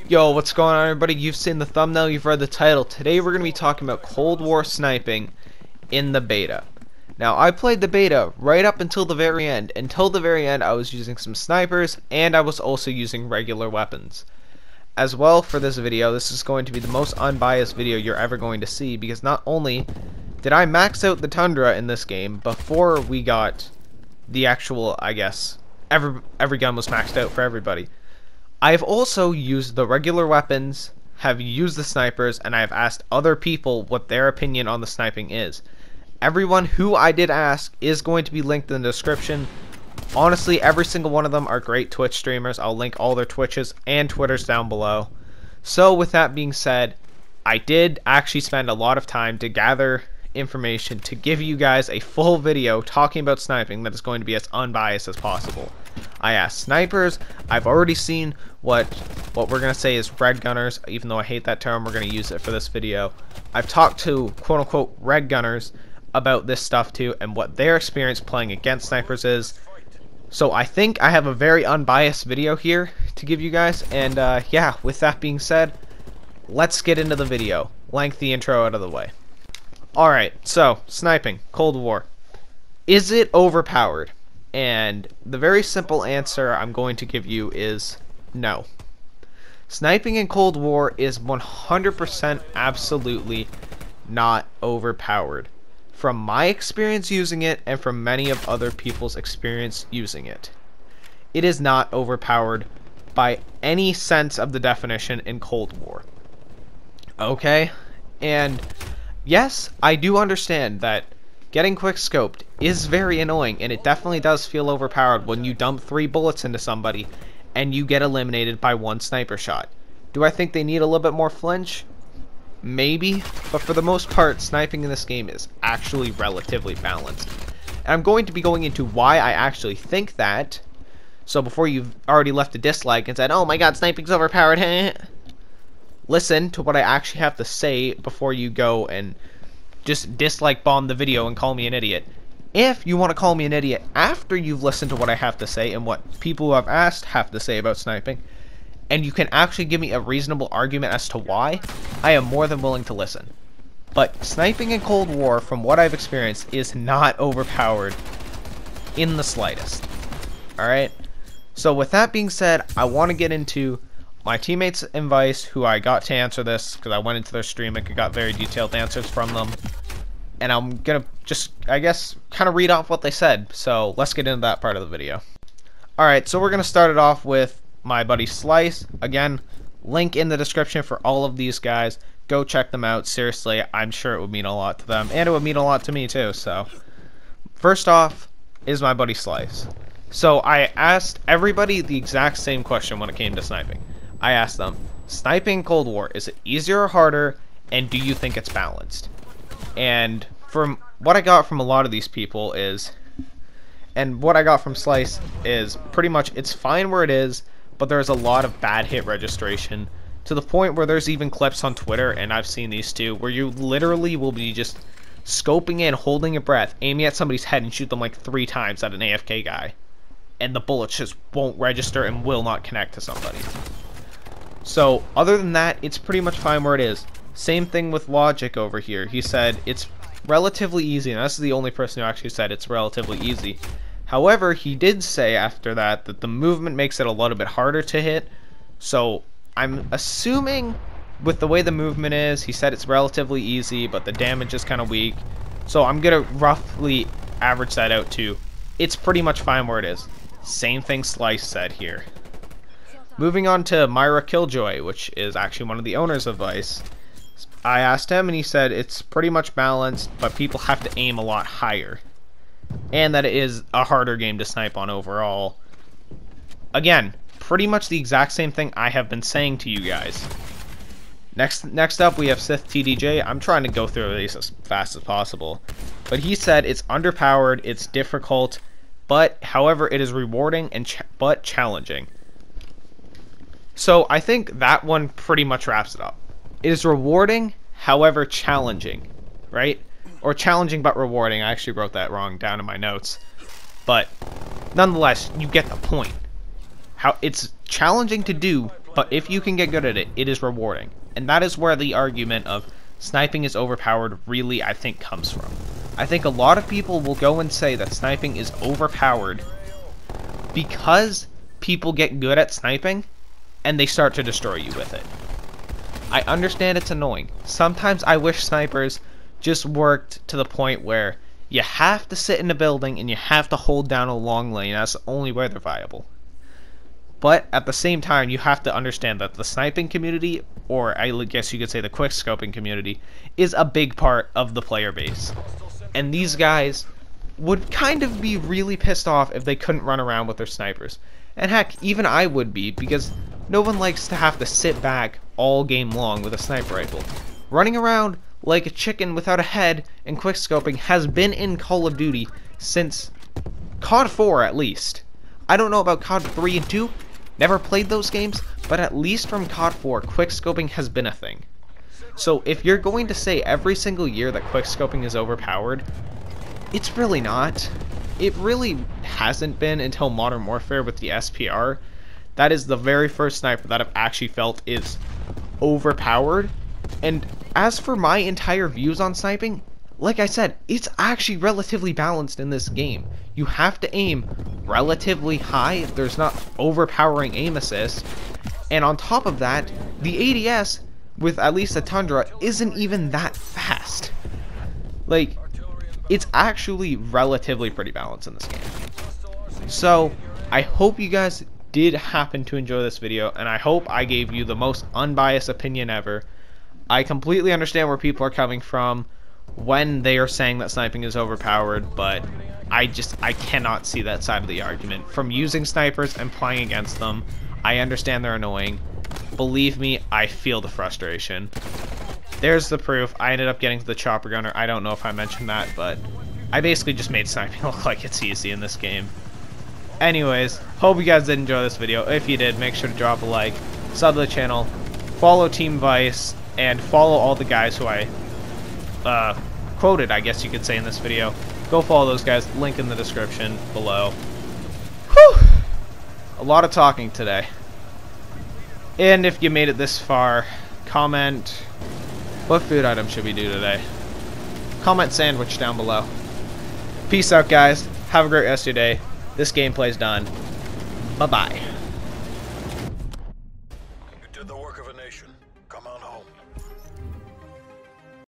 Yo, what's going on, everybody? You've seen the thumbnail, you've read the title. Today we're going to be talking about Cold War sniping in the beta. Now, I played the beta right up until the very end. Until the very end, I was using some snipers, and I was also using regular weapons. As well, for this video, this is going to be the most unbiased video you're ever going to see, because not only did I max out the Tundra in this game before we got the actual, I guess, every gun was maxed out for everybody. I've also used the regular weapons, have used the snipers, and I have asked other people what their opinion on the sniping is. Everyone who I did ask is going to be linked in the description. Honestly, every single one of them are great Twitch streamers. I'll link all their Twitches and Twitters down below. So with that being said, I did actually spend a lot of time to gather information to give you guys a full video talking about sniping that is going to be as unbiased as possible. I asked snipers. I've already seen what we're gonna say is red gunners, even though I hate that term. We're gonna use it for this video. I've talked to quote-unquote red gunners about this stuff too, and what their experience playing against snipers is. So I think I have a very unbiased video here to give you guys, and yeah, with that being said, let's get into the video. Lengthy intro out of the way. Alright, so sniping, Cold War. Is it overpowered? And the very simple answer I'm going to give you is no. Sniping in Cold War is 100% absolutely not overpowered. From my experience using it, and from many of other people's experience using it, it is not overpowered by any sense of the definition in Cold War. Okay? And yes, I do understand that getting quick scoped is very annoying, and it definitely does feel overpowered when you dump 3 bullets into somebody and you get eliminated by 1 sniper shot. Do I think they need a little bit more flinch? Maybe, but for the most part, sniping in this game is actually relatively balanced. And I'm going to be going into why I actually think that. So before you've already left a dislike and said, oh my god, sniping's overpowered, listen to what I actually have to say before you go and just dislike bomb the video and call me an idiot. If you want to call me an idiot after you've listened to what I have to say and what people who have asked have to say about sniping, and you can actually give me a reasonable argument as to why, I am more than willing to listen. But sniping in Cold War, from what I've experienced, is not overpowered in the slightest. Alright? So with that being said, I want to get into my teammates' advice, who I got to answer this because I went into their stream and got very detailed answers from them. And I'm gonna just, I guess, kind of read off what they said. So let's get into that part of the video. Alright, so we're gonna start it off with my buddy Slice. Again, link in the description for all of these guys. Go check them out. Seriously, I'm sure it would mean a lot to them, and it would mean a lot to me too. So first off is my buddy Slice. So I asked everybody the exact same question when it came to sniping. I asked them, sniping Cold War, is it easier or harder, and do you think it's balanced? And from what I got from a lot of these people is, and what I got from Slice is pretty much it's fine where it is, but there's a lot of bad hit registration, to the point where there's even clips on Twitter, and I've seen these too, where you literally will be just scoping in, holding your breath, aiming at somebody's head and shoot them like 3 times at an AFK guy, and the bullets just won't register and will not connect to somebody. So other than that, it's pretty much fine where it is. Same thing with Logic over here. He said it's relatively easy, and this is the only person who actually said it's relatively easy. However, he did say after that that the movement makes it a little bit harder to hit. So I'm assuming with the way the movement is, he said it's relatively easy, but the damage is kind of weak. So I'm gonna roughly average that out to it's pretty much fine where it is. Same thing Slice said here. Moving on to MyraKilljoy, which is actually one of the owners of Vice. I asked him and he said it's pretty much balanced, but people have to aim a lot higher. And that it is a harder game to snipe on overall. Again, pretty much the exact same thing I have been saying to you guys. Next up we have Sith TDJ. I'm trying to go through these as fast as possible. But he said it's underpowered, it's difficult, but however it is rewarding and but challenging. So I think that one pretty much wraps it up. It is rewarding, however challenging, right? Or challenging but rewarding. I actually wrote that wrong down in my notes. But nonetheless, you get the point. How it's challenging to do, But if you can get good at it, it is rewarding. And that is where the argument of sniping is overpowered really, I think, comes from. I think a lot of people will go and say that sniping is overpowered because people get good at sniping and they start to destroy you with it. I understand it's annoying. Sometimes I wish snipers just worked to the point where you have to sit in a building and you have to hold down a long lane. That's the only way they're viable. But at the same time, you have to understand that the sniping community, or I guess you could say the quickscoping community, is a big part of the player base. And these guys would kind of be really pissed off if they couldn't run around with their snipers. And heck, even I would be, because no one likes to have to sit back all game long with a sniper rifle. Running around like a chicken without a head and quickscoping has been in Call of Duty since COD 4 at least. I don't know about COD 3 and 2, never played those games, but at least from COD 4, quickscoping has been a thing. So if you're going to say every single year that quickscoping is overpowered, it's really not. It really hasn't been until Modern Warfare with the SPR. That is the very first sniper that I've actually felt is overpowered. And as for my entire views on sniping, like I said, it's actually relatively balanced in this game. You have to aim relatively high. There's not overpowering aim assist. And on top of that, the ADS with at least a Tundra isn't even that fast. Like, it's actually relatively pretty balanced in this game. So, I hope you guys did happen to enjoy this video, and I hope I gave you the most unbiased opinion ever. I completely understand where people are coming from when they are saying that sniping is overpowered, but I cannot see that side of the argument. From using snipers and playing against them, I understand they're annoying. Believe me, I feel the frustration. There's the proof. I ended up getting to the chopper gunner. I don't know if I mentioned that, but I basically just made sniping look like it's easy in this game. Anyways, hope you guys did enjoy this video. If you did, make sure to drop a like, sub to the channel, follow Team Vice, and follow all the guys who I quoted, I guess you could say, in this video. Go follow those guys. Link in the description below. Whew! A lot of talking today. And if you made it this far, comment, what food item should we do today? Comment sandwich down below. Peace out, guys. Have a great rest of your day. This gameplay's done. Bye-bye.